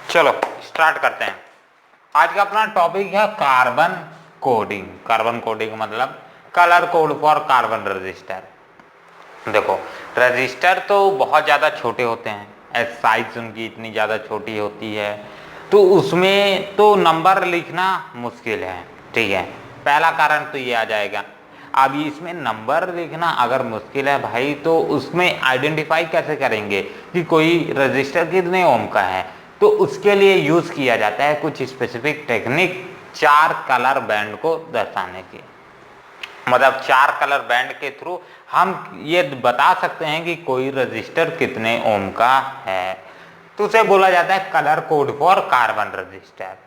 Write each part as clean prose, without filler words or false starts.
चलो स्टार्ट करते हैं। आज का अपना टॉपिक है कार्बन कोडिंग। कार्बन कोडिंग मतलब colour code for carbon register. देखो रजिस्टर तो बहुत ज़्यादा छोटे होते हैं, साइज उनकी इतनी ज़्यादा छोटी होती है तो उसमें तो नंबर लिखना मुश्किल है। ठीक है, पहला कारण तो ये आ जाएगा। अब इसमें नंबर लिखना अगर मुश्किल है भाई तो उसमें आइडेंटिफाई कैसे करेंगे कि कोई रजिस्टर कितने ओम का है। तो उसके लिए यूज किया जाता है कुछ स्पेसिफिक टेक्निक, चार कलर बैंड को दर्शाने की। मतलब चार कलर बैंड के थ्रू हम ये बता सकते हैं कि कोई रजिस्टर कितने ओम का है। तो उसे बोला जाता है colour code for carbon register.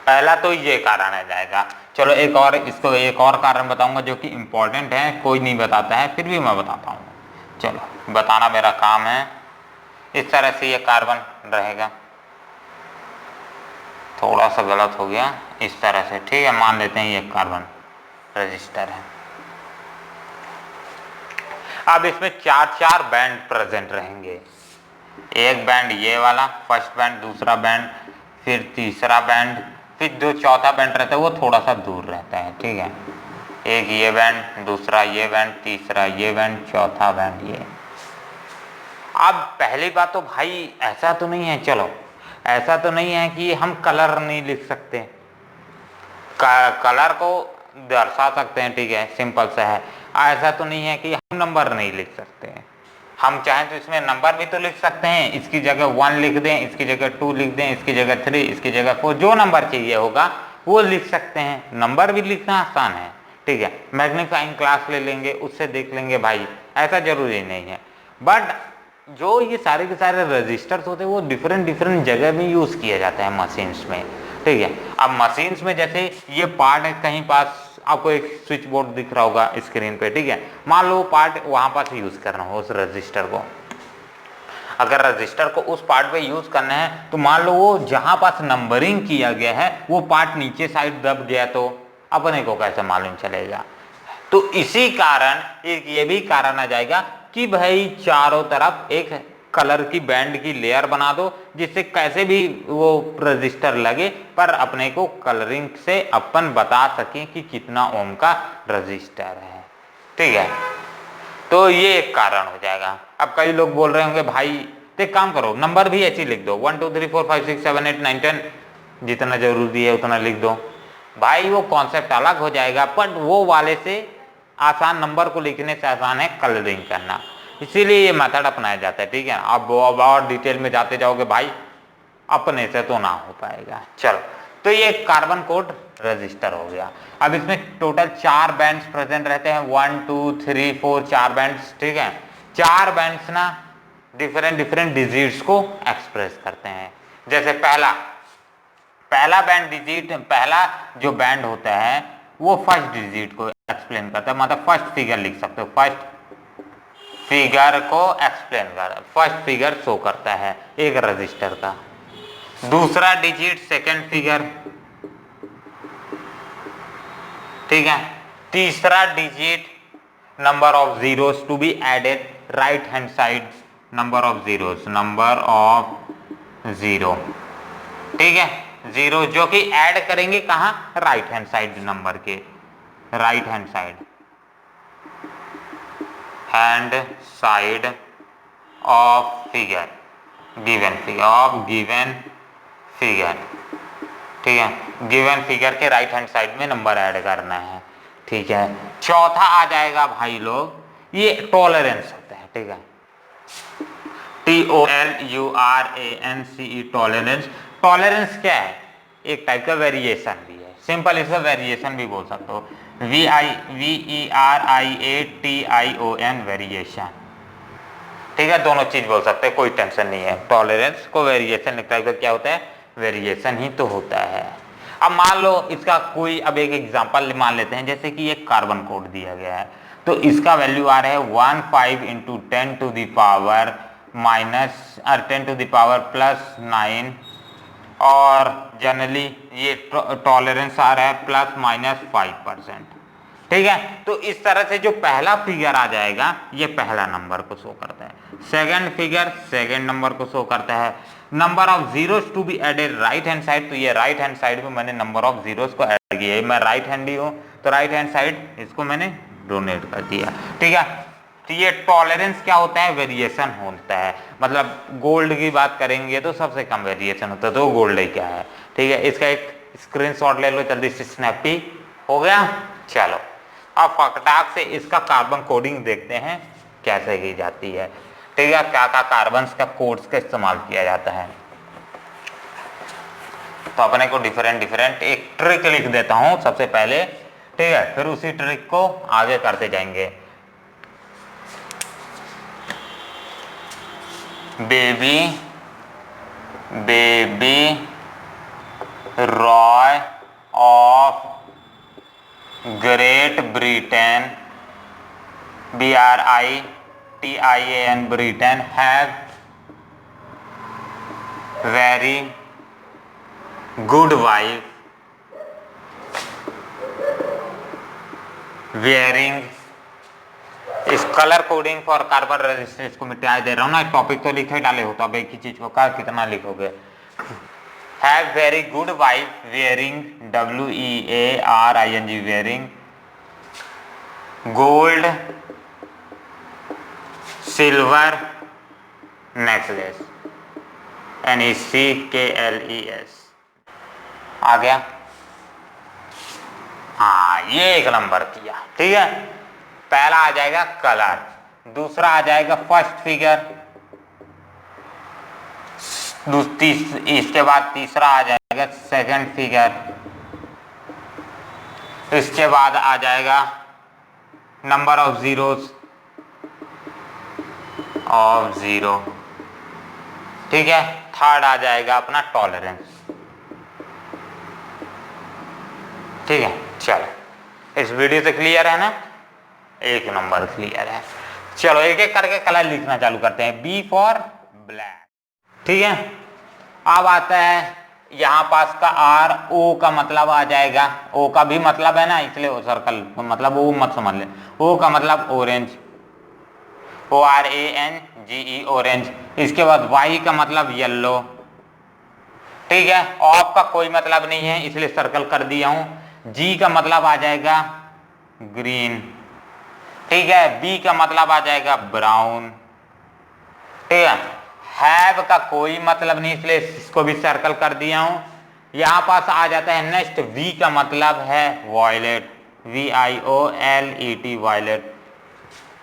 पहला तो ये कारण आ जाएगा। चलो एक और कारण बताऊंगा जो कि इंपॉर्टेंट है, कोई नहीं बताता है फिर भी मैं बताता हूँ। चलो बताना मेरा काम है। इस तरह से ये कार्बन रहेगा, थोड़ा सा गलत हो गया, इस तरह से। ठीक है, मान लेते हैं ये कार्बन रजिस्टर है। अब इसमें चार चार बैंड प्रेजेंट रहेंगे। एक बैंड ये वाला फर्स्ट बैंड, दूसरा बैंड, फिर तीसरा बैंड, फिर जो चौथा बैंड रहता है वो थोड़ा सा दूर रहता है। ठीक है, एक ये बैंड, दूसरा ये बैंड, तीसरा ये बैंड, चौथा बैंड ये। अब पहली बात तो भाई ऐसा तो नहीं है, चलो ऐसा तो नहीं है कि हम कलर नहीं लिख सकते, कलर को दर्शा सकते हैं। ठीक है, सिंपल सा है। ऐसा तो नहीं है कि हम नंबर नहीं लिख सकते हैं। हम चाहें तो इसमें नंबर भी तो लिख सकते हैं, इसकी जगह 1 लिख दें, इसकी जगह 2 लिख दें, इसकी जगह 3, इसकी जगह 4, जो नंबर चाहिए होगा वो लिख सकते हैं। नंबर भी लिखना आसान है। ठीक है, मैग्नीफाइंग क्लास ले लेंगे, उससे देख लेंगे भाई, ऐसा जरूरी नहीं है। बट जो ये सारे के सारे रजिस्टर्स होते हैं वो डिफरेंट डिफरेंट जगह में यूज किया जाता है मशीन्स में। ठीक है, अब मशीन्स में जैसे ये पार्ट है, कहीं पास आपको एक स्विच बोर्ड दिख रहा होगा स्क्रीन पे। ठीक है, मान लो पार्ट वहां पास यूज करना हो उस रजिस्टर को। अगर रजिस्टर को उस पार्ट पे यूज करना है तो मान लो वो जहां पास नंबरिंग किया गया है वो पार्ट नीचे साइड दब गया तो अपने को कैसे मालूम चलेगा। तो इसी कारण एक ये भी कारण आ जाएगा कि भाई चारों तरफ एक कलर की बैंड की लेयर बना दो जिससे कैसे भी वो रजिस्टर लगे पर अपने को कलरिंग से अपन बता सकें कि कितना ओम का रजिस्टर है। ठीक है, तो ये एक कारण हो जाएगा। अब कई लोग बोल रहे होंगे भाई तो एक काम करो, नंबर भी ऐसे ही लिख दो, 1 2 3 4 5 6 7 8 9 10, जितना जरूरी है उतना लिख दो। भाई वो कॉन्सेप्ट अलग हो जाएगा, बट वो वाले से आसान, नंबर को लिखने से आसान है कलरिंग करना, इसीलिए ये मेथड अपनाया जाता है। ठीक है, अब और डिटेल में जाते जाओगे भाई अपने से तो ना हो पाएगा। चलो, तो ये कार्बन कोड रजिस्टर हो गया। अब इसमें टोटल 4 बैंड्स प्रेजेंट रहते हैं, 1 2 3 4, 4 बैंड्स। ठीक है, 4 बैंड्स ना डिफरेंट डिफरेंट डिजिट्स को एक्सप्रेस करते हैं। जैसे पहला बैंड डिजिट, पहला जो बैंड होता है वो फर्स्ट डिजिट को एक्सप्लेन करता है, मतलब फर्स्ट फिगर लिख सकते हो, फर्स्ट फिगर को एक्सप्लेन कर, फर्स्ट फिगर शो करता है एक रजिस्टर का। दूसरा डिजिट सेकंड फिगर। ठीक है, तीसरा digit number of zeros to be added right hand side, number of zeros, number of zero. ठीक है, जीरो जो कि ऐड करेंगे कहां, राइट हैंड साइड नंबर के, right hand side of figure, given figure of given figure. ठीक है, given figure के राइट हैंड साइड में नंबर ऐड करना है। ठीक है, चौथा आ जाएगा भाई लोग, ये टॉलरेंस होता है। ठीक है, TOLURANCE, टॉलरेंस। टॉलरेंस क्या है, एक टाइप का वेरिएशन भी है, सिंपल इसका वेरिएशन भी बोल सकते हो, VERIATION, वेरिएशन। ठीक है, दोनों चीज बोल सकते हैं, कोई टेंशन नहीं है। टॉलरेंस को वेरिएशन एक टाइप का क्या होता है, वेरिएशन ही तो होता है। अब मान लो इसका कोई, अब एक एग्जांपल मान लेते हैं, जैसे कि एक कार्बन कोड दिया गया है तो इसका वैल्यू आ रहा है 15 × 10 to the power minus 10 to the power plus 9, और जनरली ये टॉलरेंस आ रहा है ±5%। ठीक है। तो इस तरह से जो पहला फिगर आ जाएगा ये पहला नंबर को शो करता है, सेकंड फिगर सेकंड नंबर को शो करता है। Number of zeros to be added right hand side, तो ये राइट हैंड साइड में मैंने नंबर ऑफ जीरोस को ऐड किया है, मैं राइट हैंडी हूँ तो राइट हैंड साइड इसको मैंने डोनेट कर दिया। ठीक है। तो ये टॉलरेंस क्या होता है, वेरिएशन होता है। मतलब गोल्ड की बात करेंगे तो सबसे कम वेरिएशन होता है, तो गोल्ड ही क्या है। ठीक है, इसका एक स्क्रीनशॉट ले लो जल्दी से, स्नैपी हो गया। चलो अब फटाक से इसका कार्बन कोडिंग देखते हैं कैसे की जाती है। ठीक है, क्या क्या कार्बन का कोड्स का इस्तेमाल किया जाता है। तो अपने को डिफरेंट एक ट्रिक लिख देता हूं सबसे पहले, ठीक है, फिर उसी ट्रिक को आगे करते जाएंगे। Baby Roy of great Britain, BRITIAN Britain have very good wife wearing, इस colour coding for carbon resistance को मिटा दे रहा हूँ ना, टॉपिक तो लिखे डाले हो तो अब एक ही चीज को कितना लिखोगे। Have very good wife wearing, WEARING wearing gold silver necklace, NECKLES आ गया। हाँ ये एक नंबर किया। ठीक है, पहला आ जाएगा कलर, दूसरा आ जाएगा फर्स्ट फिगर, इसके बाद तीसरा आ जाएगा सेकंड फिगर, इसके बाद आ जाएगा number of zeros of zero. ठीक है, थर्ड आ जाएगा अपना टॉलरेंस। ठीक है, चलो इस वीडियो से क्लियर है ना, एक नंबर क्लियर है। चलो एक एक करके कलर लिखना चालू करते हैं। B for black. ठीक है, अब आता है यहाँ पास का R, O का मतलब आ जाएगा, O का भी मतलब है ना इसलिए वो सर्कल मतलब O मत समझ ले, O का मतलब ऑरेंज, ORANGE ऑरेंज। इसके बाद Y का मतलब येलो। ठीक है, ऑफ का कोई मतलब नहीं है इसलिए सर्कल कर दिया हूं। G का मतलब आ जाएगा ग्रीन। ठीक है, B का मतलब आ जाएगा ब्राउन। ठीक है, हैव का कोई मतलब नहीं इसलिए इसको भी सर्कल कर दिया हूं। यहां पास आ जाता है नेक्स्ट, V का मतलब है वॉयलेट, VIOLET वॉयलेट।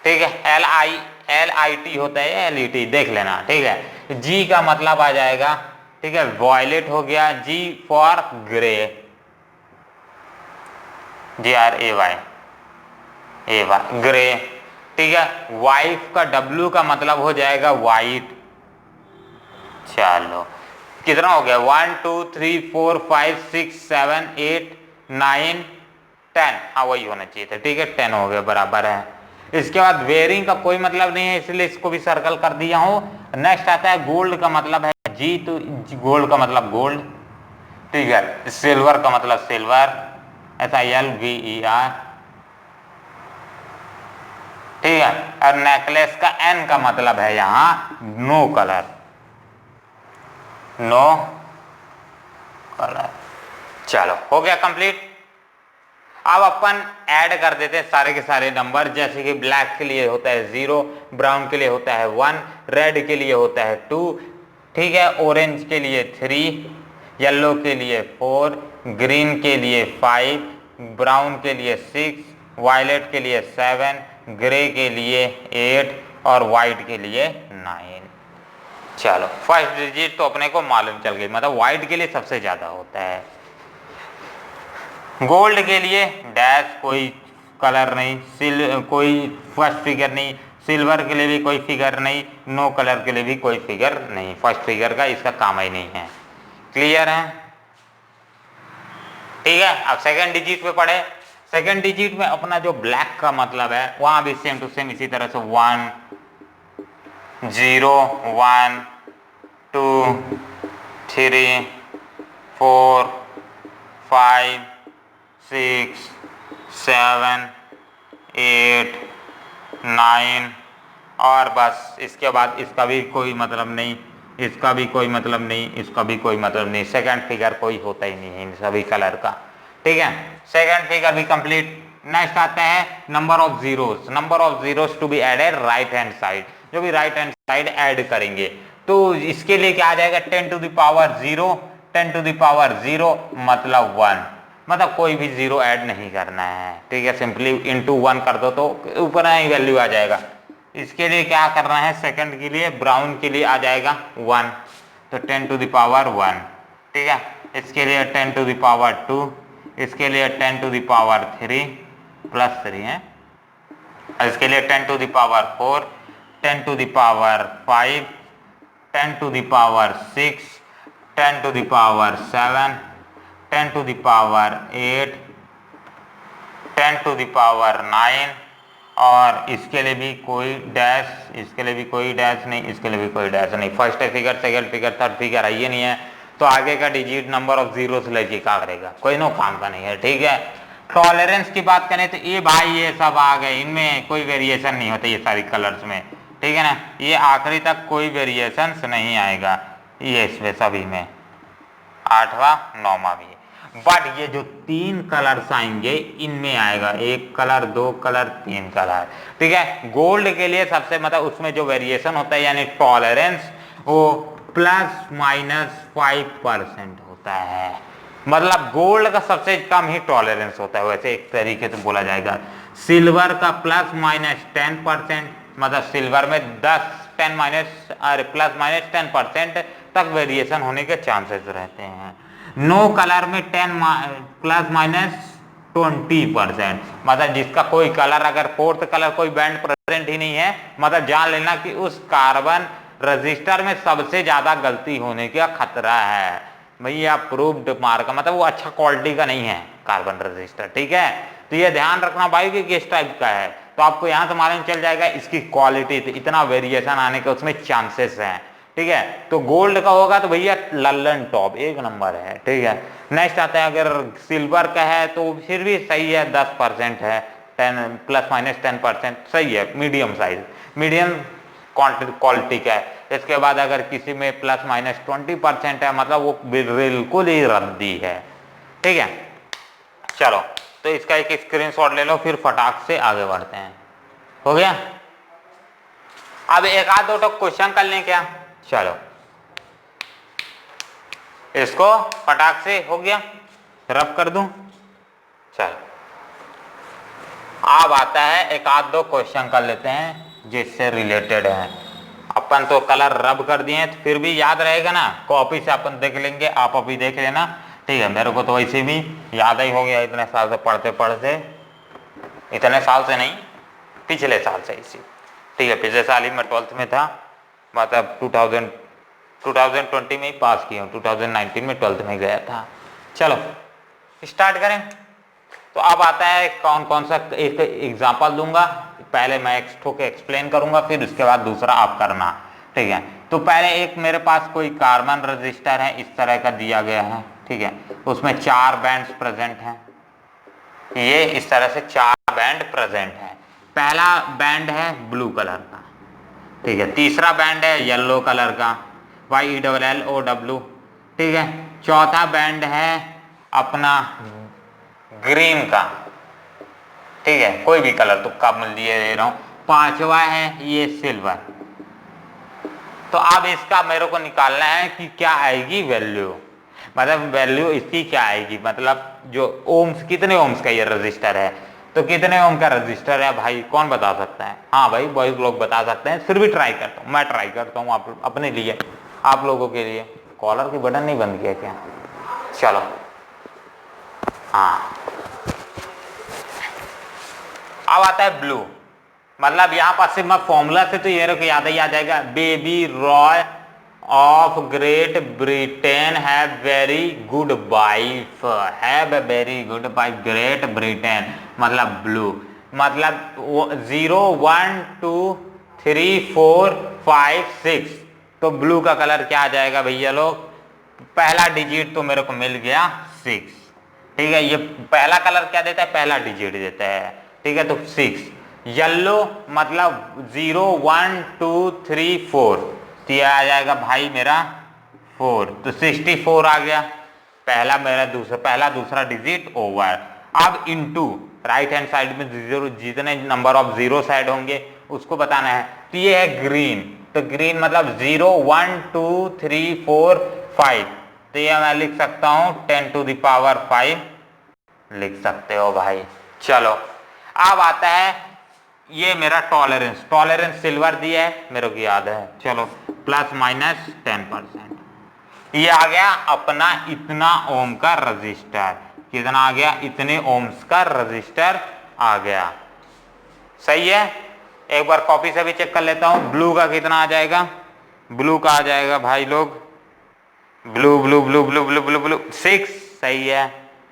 ठीक है, LIT होता है, LET देख लेना। ठीक है, G का मतलब आ जाएगा, ठीक है, वॉयलेट हो गया। G for grey, GRAY grey. ठीक है, वाइफ का W का मतलब हो जाएगा वाइट। चलो कितना हो गया, 1 2 3 4 5 6 7 8 9 10, हाँ वही होना चाहिए था। ठीक है, 10 हो गया, बराबर है। इसके बाद वेयरिंग का कोई मतलब नहीं है इसलिए इसको भी सर्कल कर दिया हूं। नेक्स्ट आता है गोल्ड का मतलब है G, तो गोल्ड का मतलब गोल्ड। ठीक है, सिल्वर का मतलब सिल्वर, SILVER। ठीक है, और नेकलेस का N का मतलब है यहाँ नो कलर, नो कलर। चलो हो गया कंप्लीट। अब अपन ऐड कर देते हैं सारे के सारे नंबर, जैसे कि ब्लैक के लिए होता है 0, ब्राउन के लिए होता है 1, रेड के लिए होता है 2, ठीक है, ऑरेंज के लिए 3, येलो के लिए 4, ग्रीन के लिए 5, ब्राउन के लिए 6, वायलेट के लिए 7, ग्रे के लिए 8 और वाइट के लिए 9। चलो फर्स्ट डिजिट तो अपने को मालूम चल गई, मतलब वाइट के लिए सबसे ज्यादा होता है। गोल्ड के लिए डैश कोई कलर नहीं, कोई फर्स्ट फिगर नहीं, सिल्वर के लिए भी कोई फिगर नहीं, नो कलर के लिए भी कोई फिगर नहीं, फर्स्ट फिगर का इसका काम ही नहीं है। क्लियर है? ठीक है, अब सेकंड डिजिट पे पढ़े। सेकंड डिजिट में अपना जो ब्लैक का मतलब है वहां भी सेम टू सेम इसी तरह से 1 0 1 2 3 4 5 6 7 8 9 और बस इसके बाद इसका भी कोई मतलब नहीं, इसका भी कोई मतलब नहीं, इसका भी कोई मतलब नहीं, सेकंड फिगर कोई होता ही नहीं है इन सभी कलर का। ठीक है, सेकंड फिगर भी कंप्लीट। नेक्स्ट आता है number of zeros, number of zeros to be added right hand side, जो भी राइट हैंड साइड ऐड करेंगे तो इसके लिए क्या आ जाएगा 10 to the power 0, 10 to the power 0 मतलब 1, मतलब कोई भी जीरो ऐड नहीं करना है। ठीक है, सिंपली इंटू 1 कर दो तो ऊपर ही वैल्यू आ जाएगा। इसके लिए क्या करना है, सेकंड के लिए ब्राउन के लिए आ जाएगा 1, तो 10 टू द पावर 1। ठीक है, इसके लिए 10 टू द पावर 2, इसके लिए 10 टू द पावर 3 प्लस 3 है, इसके लिए 10 to the power 4, 10 to the power 5, 10 to the power 6, 10 to the power 7, 10 to the power 8, 10 to the power 9 और इसके लिए भी कोई डैश, इसके लिए भी कोई डैश नहीं, इसके लिए भी कोई डैश नहीं। First figure, second figure, third figure है ये नहीं है तो आगे का डिजिट नंबर ऑफ जीरो से लेके क्या करेगा, कोई नो काम का नहीं है। ठीक है, टॉलरेंस की बात करें तो ये भाई ये सब आ गए, इनमें कोई वेरिएशन नहीं होता ये सारी कलर्स में। ठीक है ना, ये आखिरी तक कोई वेरिएशन नहीं आएगा ये इसमें सभी में, 8वां 9वां भी। बट ये जो 3 कलर्स आएंगे इनमें आएगा 1 कलर, 2 कलर, 3 कलर। ठीक है, गोल्ड के लिए सबसे मतलब उसमें जो वेरिएशन होता है यानी टॉलरेंस वो ±5% होता है, मतलब गोल्ड का सबसे कम ही टॉलरेंस होता है वैसे एक तरीके से बोला जाएगा। सिल्वर का ±10%, मतलब सिल्वर में 10 तक वेरिएशन होने के चांसेस रहते हैं। नो कलर में 10 ±20%, मतलब जिसका कोई कलर अगर फोर्थ कलर कोई बैंड प्रेजेंट ही नहीं है मतलब जान लेना कि उस कार्बन रजिस्टर में सबसे ज्यादा गलती होने का खतरा है भैया, प्रूव्ड मार्क, मतलब वो अच्छा क्वालिटी का नहीं है कार्बन रजिस्टर। ठीक है, तो ये ध्यान रखना भाई कि किस टाइप का है, तो आपको यहाँ से मालूम चल जाएगा इसकी क्वालिटी, इतना वेरिएशन आने के उसमें चांसेस हैं। ठीक है, तो गोल्ड का होगा तो भैया लल्लन टॉप 1 नंबर है। ठीक है, नेक्स्ट आता है अगर सिल्वर का है तो फिर भी सही है, 10% है, 10 ±10% सही है, मीडियम साइज, मीडियम क्वालिटी का है। इसके बाद अगर किसी में ±20% है मतलब वो बिल्कुल ही रद्दी है। ठीक है, चलो तो इसका एक स्क्रीनशॉट ले लो फिर फटाक से आगे बढ़ते हैं। हो गया, अब एक आध दो क्वेश्चन कर लें क्या, चलो इसको फटाक से हो गया, रब कर दूं। चलो अब आता है एक आध दो क्वेश्चन कर लेते हैं जिससे रिलेटेड है। अपन तो कलर रब कर दिए तो फिर भी याद रहेगा ना, कॉपी से अपन देख लेंगे, आप अभी देख लेना। ठीक है, मेरे को तो वैसे भी याद ही हो गया इतने साल से पढ़ते पढ़ते, इतने साल से नहीं पिछले साल से इसी। ठीक है, पिछले साल ही मैं 12th में था, मतलब 2020 में ही पास किया हूँ, 2019 में 12th में गया था। चलो स्टार्ट करें। तो अब आता है कौन कौन सा, एक एग्जांपल दूंगा, पहले मैं एक ठोके एक्सप्लेन करूंगा फिर उसके बाद दूसरा आप करना। ठीक है, तो पहले एक मेरे पास कोई कार्बन रजिस्टर है इस तरह का दिया गया है। ठीक है, उसमें 4 बैंड्स प्रेजेंट हैं, ये इस तरह से 4 बैंड प्रेजेंट है। पहला बैंड है ब्लू कलर का, ठीक है, तीसरा बैंड है येलो कलर का YELLOW। ठीक है, चौथा बैंड है अपना ग्रीन का, ठीक है, कोई भी कलर तुक्का मिल दिए दे रहा हूं। पांचवा है ये सिल्वर। तो अब इसका मेरे को निकालना है कि क्या आएगी वैल्यू, मतलब वैल्यू इसकी क्या आएगी, मतलब जो ओम्स, कितने ओम्स का ये रजिस्टर है, तो कितने ओम का रजिस्टर है भाई कौन बता सकता है? हाँ भाई बॉयज लोग बता सकते हैं, फिर भी ट्राई करता हूँ, मैं ट्राई करता हूँ आप अपने लिए, आप लोगों के लिए। कॉलर की बटन नहीं बंद किया क्या? चलो हाँ, अब आता है ब्लू, मतलब यहाँ पर सिर्फ मैं फॉर्मूला से तो ये रखो याद ही आ जाएगा, baby Roy of great Britain have very good wife, have a very good wife great Britain, मतलब ब्लू, मतलब 0 1 2 3 4 5 6, तो ब्लू का कलर क्या आ जाएगा भैया लोग? पहला डिजिट तो मेरे को मिल गया 6। ठीक है, ये पहला कलर क्या देता है? पहला डिजिट देता है। ठीक है, तो 6। येलो मतलब 0 1 2 3 4, तो ये आ जाएगा भाई मेरा 4, तो 64 आ गया। पहला दूसरा डिजिट ओवर। अब इनटू राइट हैंड साइड में जितने नंबर ऑफ जीरो साइड होंगे उसको बताना है। तो ये है ग्रीन, तो ग्रीन मतलब 0 1 2 3 4 5, तो ये मैं लिख सकता हूं 10 टू द पावर 5 लिख सकते हो भाई। चलो अब आता है ये मेरा टॉलरेंस सिल्वर दिया है मेरे को याद है, चलो ±10%। ये आ गया अपना इतना ओम का रजिस्टर। कितना आ गया? इतने ओम्स का रजिस्टर आ गया। सही है, एक बार कॉपी से भी चेक कर लेता हूं। ब्लू का कितना आ जाएगा? ब्लू का आ जाएगा भाई लोग, blue blue blue blue blue blue blue 6, सही है।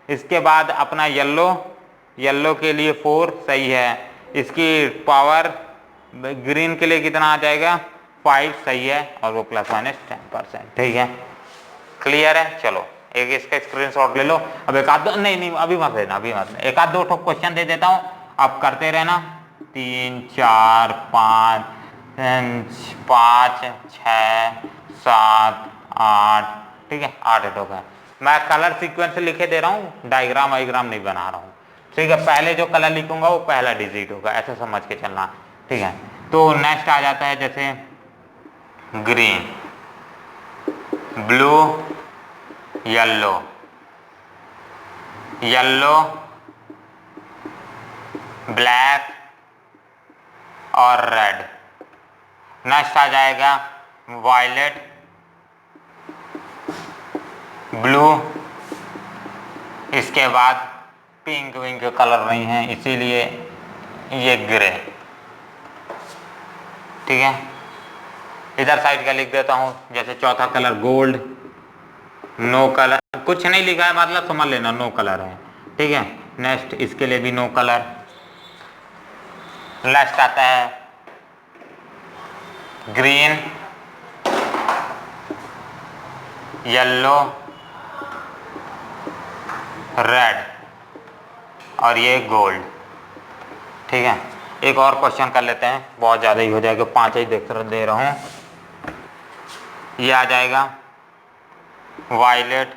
इसके बाद अपना येलो के लिए 4, सही है। इसकी पावर ग्रीन के लिए कितना आ जाएगा? 5, सही है, और वो ±10%, ठीक है। क्लियर है? चलो एक इसका स्क्रीनशॉट ले लो। अब एक आध नहीं अभी मत लेना, एक आध दो ठोक क्वेश्चन दे देता हूं, आप करते रहना। 3 4 5 6 7 8, ठीक है, 8 ठोक है। मैं कलर सीक्वेंस लिखे दे रहा हूं, डायग्राम वाइग्राम नहीं बना रहा हूं, ठीक है। पहले जो कलर लिखूंगा वो पहला डिजिट होगा, ऐसा समझ के चलना, ठीक है। तो नेक्स्ट आ जाता है जैसे ग्रीन, ब्लू, येलो, ब्लैक और रेड। नेक्स्ट आ जाएगा वायलेट, ब्लू, इसके बाद पिंक विंक कलर नहीं है इसीलिए ये ग्रे, ठीक है। इधर साइड का लिख देता हूं, जैसे चौथा कलर गोल्ड, नो कलर, कुछ नहीं लिखा है मतलब समझ लेना नो कलर है, ठीक है। नेक्स्ट इसके लिए भी नो कलर। नेक्स्ट आता है ग्रीन, येलो, रेड और ये गोल्ड, ठीक है। एक और क्वेश्चन कर लेते हैं, बहुत ज़्यादा ही हो जाएगा, 5 ही दे रहा हूँ। ये आ जाएगा वायलेट,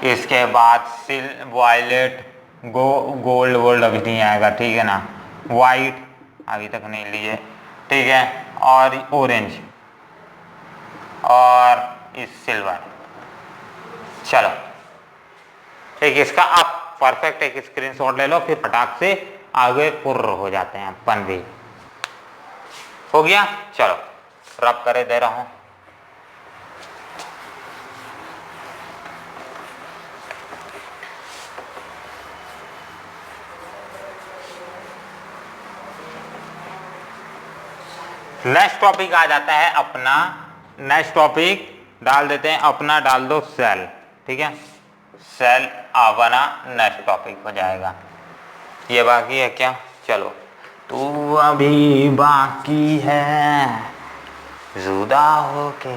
इसके बाद वायलेट, गोल्ड वोल्ड अभी नहीं आएगा, ठीक है ना। वाइट अभी तक नहीं लिए, ठीक है, और ऑरेंज और इस सिल्वर। चलो ठीक, इसका आप परफेक्ट एक स्क्रीनशॉट ले लो, फिर फटाक से आगे पुर्र हो जाते हैं अपन भी। हो गया? चलो रब करे दे रहा हूं। नेक्स्ट टॉपिक आ जाता है अपना, नेक्स्ट टॉपिक डाल देते हैं अपना, डाल दो सेल, ठीक है। सेल बना नेक्स्ट टॉपिक हो जाएगा। ये बाकी है क्या? चलो, तू अभी बाकी है जुदा होके।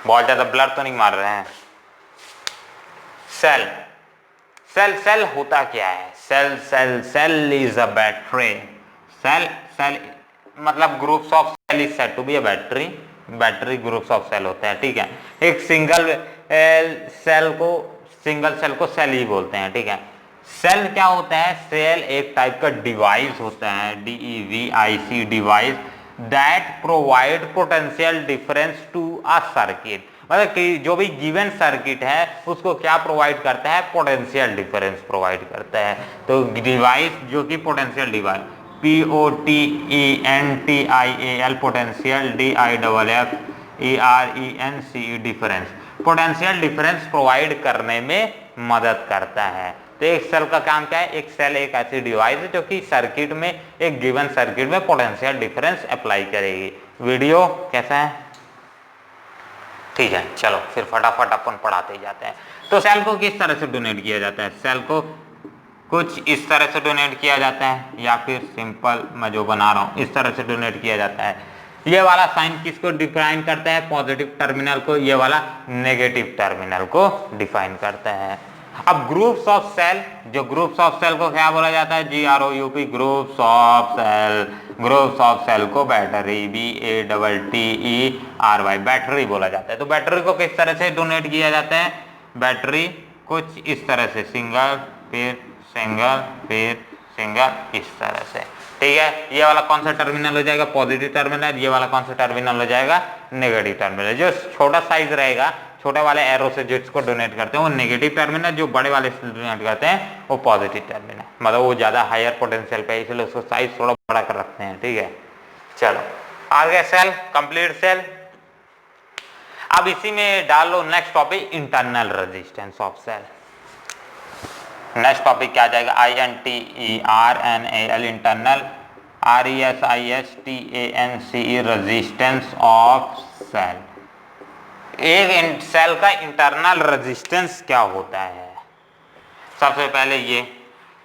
बहुत ज्यादा ब्लर तो नहीं मार रहे हैं। सेल सेल होता क्या है? Cell is a battery. Cell मतलब groups of cell is said to be a battery groups of cell होते हैं, ठीक है। एक सिंगल सेल को सेल ही बोलते हैं, ठीक है। सेल क्या होता है? सेल एक टाइप का डिवाइस होता है, DEVIC device, that provide potential difference to a circuit. मतलब कि जो भी गिवन सर्किट है उसको क्या प्रोवाइड करता है? पोटेंशियल डिफरेंस प्रोवाइड करता है। तो डिवाइस जो कि potential device, POTENTIAL potential, DIFFERENCE difference, potential difference provide करने में मदद करता है। तो एक सेल का काम क्या है? एक सेल एक ऐसी डिवाइस है जो कि सर्किट में, एक गिवन सर्किट में पोटेंशियल डिफरेंस अप्लाई करेगी। वीडियो कैसा है? ठीक है, चलो फिर फटाफट अपन पढ़ाते ही जाते हैं। तो सेल को किस तरह से डोनेट किया जाता है? सेल को कुछ इस तरह से डोनेट किया जाता है, या फिर सिंपल मैं जो बना रहा हूं इस तरह से डोनेट किया जाता है। ये वाला साइन किसको डिफाइन करता है? पॉजिटिव टर्मिनल को। ये वाला नेगेटिव टर्मिनल को डिफाइन करता है। अब ग्रुप्स ऑफ सेल, जो ग्रुप्स ऑफ सेल को क्या बोला जाता है, GROUP, groups of cell. Groups of cell को बैटरी, BATTERY बैटरी बोला जाता है। तो बैटरी को किस तरह से डोनेट किया जाता है, बैटरी कुछ इस तरह से, सिंगल फिर सिंगल फिर सिंगल, इस तरह से, ठीक है। ये वाला कौन सा टर्मिनल हो जाएगा, पॉजिटिव टर्मिनल, ये वाला कौन सा टर्मिनल हो जाएगा, नेगेटिव टर्मिनल। जो छोटा साइज रहेगा, छोटे वाले एरो से जिसको डोनेट करते हैं वो नेगेटिव टर्मिनल, जो बड़े वाले से डोनेट करते हैं वो पॉजिटिव टर्मिनल, मतलब वो ज्यादा हायर पोटेंशियल पे, इसलिए उसको साइज थोड़ा बड़ा कर रखते हैं, ठीक है। चलो आगे सेल, कंप्लीट सेल। अब इसी में डाल लो next topic, internal resistance of cell. Next topic क्या आ जाएगा, INTERNAL, internal, RESISTANCE, resistance of cell. एक सेल का इंटरनल रेजिस्टेंस क्या होता है, सबसे पहले ये,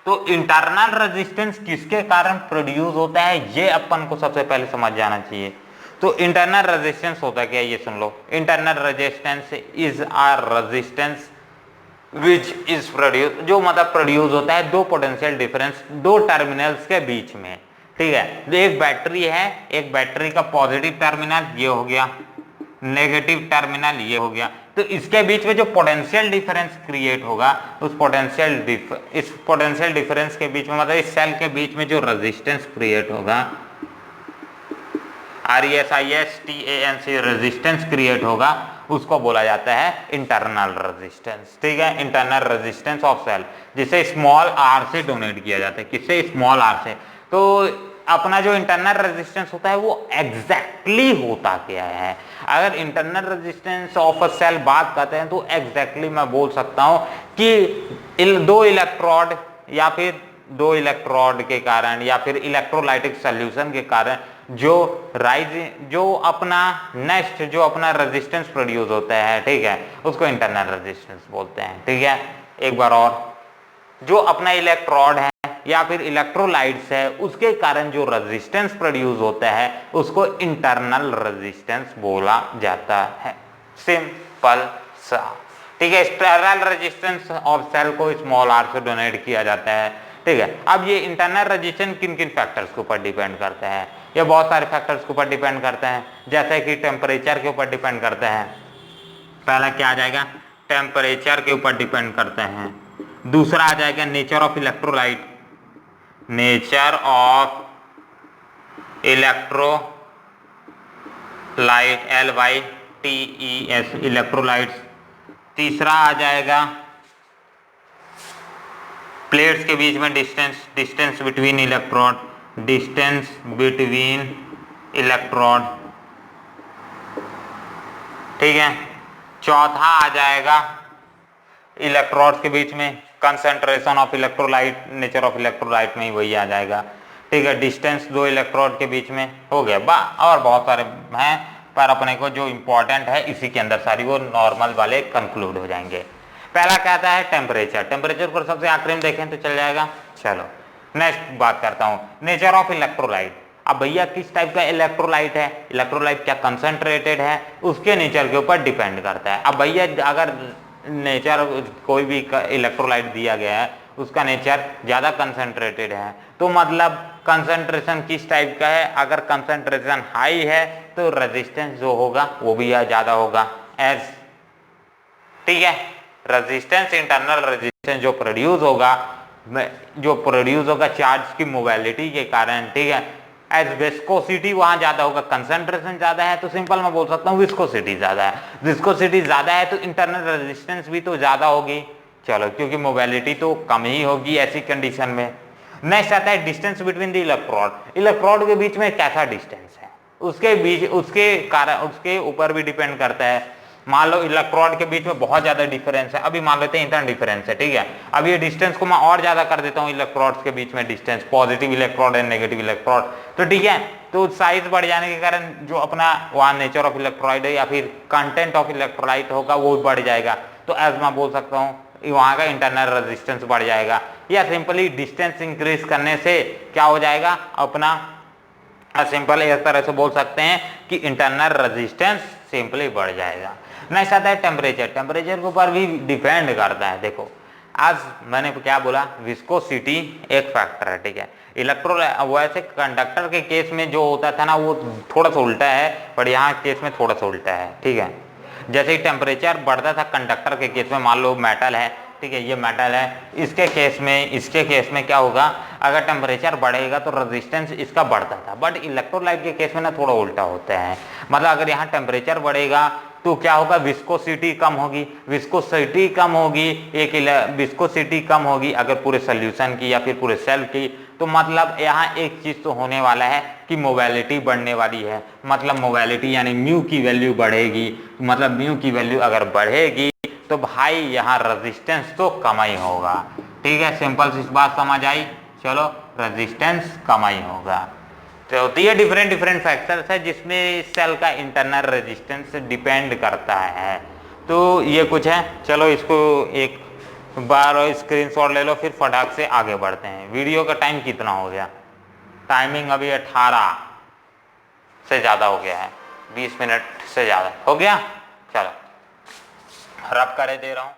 तो इंटरनल रेजिस्टेंस किसके कारण प्रोड्यूस होता है, ये अपन को सबसे पहले समझ जाना चाहिए। तो इंटरनल रेजिस्टेंस होता क्या है, ये सुन लो। Internal resistance is a resistance which is produce, जो मतलब प्रोड्यूस होता है दो पोटेंशियल डिफरेंस, दो टर्मिनल्स के बीच में, ठीक है। तो एक बैटरी है, एक बैटरी का पॉजिटिव टर्मिनल ये हो गया, नेगेटिव टर्मिनल ये हो गया, तो इसके बीच में जो पोटेंशियल डिफरेंस क्रिएट होगा, उस पोटेंशियल डिफरेंस के बीच में, मतलब इस सेल के बीच में जो रेजिस्टेंस क्रिएट होगा, RESISTANCE, रेजिस्टेंस क्रिएट होगा, उसको बोला जाता है इंटरनल रेजिस्टेंस, ठीक है। इंटरनल रेजिस्टेंस ऑफ सेल, जिसे स्मॉल r से डोनेट किया जाता है, किससे, स्मॉल r से। तो अपना जो इंटरनल रेजिस्टेंस होता है वो एग्जैक्टली होता क्या है, अगर internal resistance of a cell बात करते हैं तो एग्जैक्टली मैं बोल सकता हूं कि दो इलेक्ट्रोड या फिर दो इलेक्ट्रोड के कारण या फिर इलेक्ट्रोलाइटिक सॉल्यूशन के कारण जो अपना नेक्स्ट जो अपना रेजिस्टेंस प्रोड्यूस होता है, ठीक है, उसको इंटरनल रेजिस्टेंस बोलते हैं, ठीक है। एक बार और, जो अपना इलेक्ट्रोड है या फिर इलेक्ट्रोलाइट्स है, उसके कारण जो रेजिस्टेंस प्रोड्यूस होता है उसको इंटरनल रेजिस्टेंस बोला जाता है, सिंपल सा, ठीक है। एक्सटर्नल रेजिस्टेंस ऑफ सेल को स्मॉल r से डोनेट किया जाता है, ठीक है। अब ये इंटरनल रेजिस्टेंस किन किन फैक्टर्स के ऊपर डिपेंड करता है, ये बहुत सारे फैक्टर्स के ऊपर डिपेंड करते हैं, जैसे कि टेम्परेचर के ऊपर डिपेंड करते हैं। पहला क्या आ जाएगा, टेम्परेचर के ऊपर डिपेंड करते हैं। दूसरा आ जाएगा nature of electrolyte, nature of electrolyte, LYTES, electrolytes. तीसरा आ जाएगा प्लेट्स के बीच में distance, distance between electrode, distance between electrode, ठीक है। चौथा आ जाएगा इलेक्ट्रोड्स के बीच में concentration of electrolyte, nature of electrolyte में ही वही आ जाएगा, ठीक है। डिस्टेंस दो इलेक्ट्रोड के बीच में हो गया, और बहुत सारे हैं, पर अपने को जो इंपॉर्टेंट है इसी के अंदर सारी वो नॉर्मल वाले कंक्लूड हो जाएंगे। पहला क्या आता है, टेम्परेचर। टेम्परेचर को सबसे आखिरी में देखें तो चल जाएगा। चलो नेक्स्ट बात करता हूँ, नेचर ऑफ इलेक्ट्रोलाइट। अब भैया किस टाइप का इलेक्ट्रोलाइट है, इलेक्ट्रोलाइट क्या कंसंट्रेटेड है, उसके नेचर के ऊपर डिपेंड करता है। अब भैया अगर नेचर कोई भी इलेक्ट्रोलाइट दिया गया है उसका नेचर ज़्यादा कंसंट्रेटेड है, तो मतलब कंसंट्रेशन किस टाइप का है, अगर कंसंट्रेशन हाई है तो रेजिस्टेंस जो होगा वो भी ज़्यादा होगा, एज, ठीक है। रेजिस्टेंस, इंटरनल रेजिस्टेंस जो प्रोड्यूस होगा चार्ज की मोबिलिटी के कारण, ठीक है। एज विस्कोसिटी वहां ज्यादा होगा, कंसंट्रेशन ज्यादा है तो सिंपल मैं बोल सकता हूँ विस्कोसिटी ज्यादा है, विस्कोसिटी ज्यादा है तो इंटरनल रेजिस्टेंस भी तो ज्यादा होगी, चलो, क्योंकि मोबिलिटी तो कम ही होगी ऐसी कंडीशन में। नेक्स्ट आता है distance between the electrode. Electrode के बीच में कैसा डिस्टेंस है, उसके बीच, उसके कारण, उसके ऊपर भी डिपेंड करता है। मान लो इलेक्ट्रोड के बीच में बहुत ज्यादा डिफरेंस है, अभी मान लेते हैं इतना डिफरेंस है, ठीक है। अब ये डिस्टेंस को मैं और ज्यादा कर देता हूँ, इलेक्ट्रोड्स के बीच में distance, positive electrode and negative electrode, तो ठीक है, तो साइज बढ़ जाने के कारण जो अपना वहाँ नेचर ऑफ इलेक्ट्रोलाइट या फिर कंटेंट ऑफ इलेक्ट्रोलाइट होगा वो बढ़ जाएगा, तो एज मैं बोल सकता हूँ वहाँ का इंटरनल रेजिस्टेंस बढ़ जाएगा, या सिंपली डिस्टेंस इंक्रीज करने से क्या हो जाएगा, अपना सिंपल एक तरह से बोल सकते हैं कि इंटरनल रेजिस्टेंस सिंपली बढ़ जाएगा। नेक्स्ट आता है टेम्परेचर। टेम्परेचर के ऊपर भी डिपेंड करता है, देखो आज मैंने क्या बोला, विस्कोसिटी एक फैक्टर है, ठीक है। वैसे कंडक्टर के केस में जो होता था ना वो थोड़ा सा उल्टा है, पर यहाँ केस में थोड़ा सा उल्टा है, ठीक है। जैसे ही टेम्परेचर बढ़ता था कंडक्टर के केस में, मान लो मेटल है, ठीक है, ये मेटल है, इसके केस में क्या होगा, अगर टेम्परेचर बढ़ेगा तो रेजिस्टेंस इसका बढ़ता था। बट इलेक्ट्रोलाइट के केस में ना थोड़ा उल्टा होता है, मतलब अगर यहाँ टेम्परेचर बढ़ेगा तो क्या होगा, विस्कोसिटी कम होगी, विस्कोसिटी कम होगी अगर पूरे सोल्यूशन की या फिर पूरे सेल की, तो मतलब यहाँ एक चीज तो होने वाला है कि मोबिलिटी बढ़ने वाली है, मतलब मोबिलिटी यानी म्यू की वैल्यू बढ़ेगी, मतलब म्यू की वैल्यू अगर बढ़ेगी तो भाई यहाँ रेजिस्टेंस तो कम ही होगा, ठीक है। सिंपल सी बात समझ आई, चलो रेजिस्टेंस कम ही होगा। तो ये डिफरेंट फैक्टर्स है जिसमें सेल का इंटरनल रेजिस्टेंस डिपेंड करता है। तो ये कुछ है, चलो इसको एक बार स्क्रीनशॉट ले लो, फिर फटाक से आगे बढ़ते हैं। वीडियो का टाइम कितना हो गया, टाइमिंग अभी 18 से ज़्यादा हो गया है, 20 मिनट से ज़्यादा हो गया। चलो रब करे दे रहा हूँ।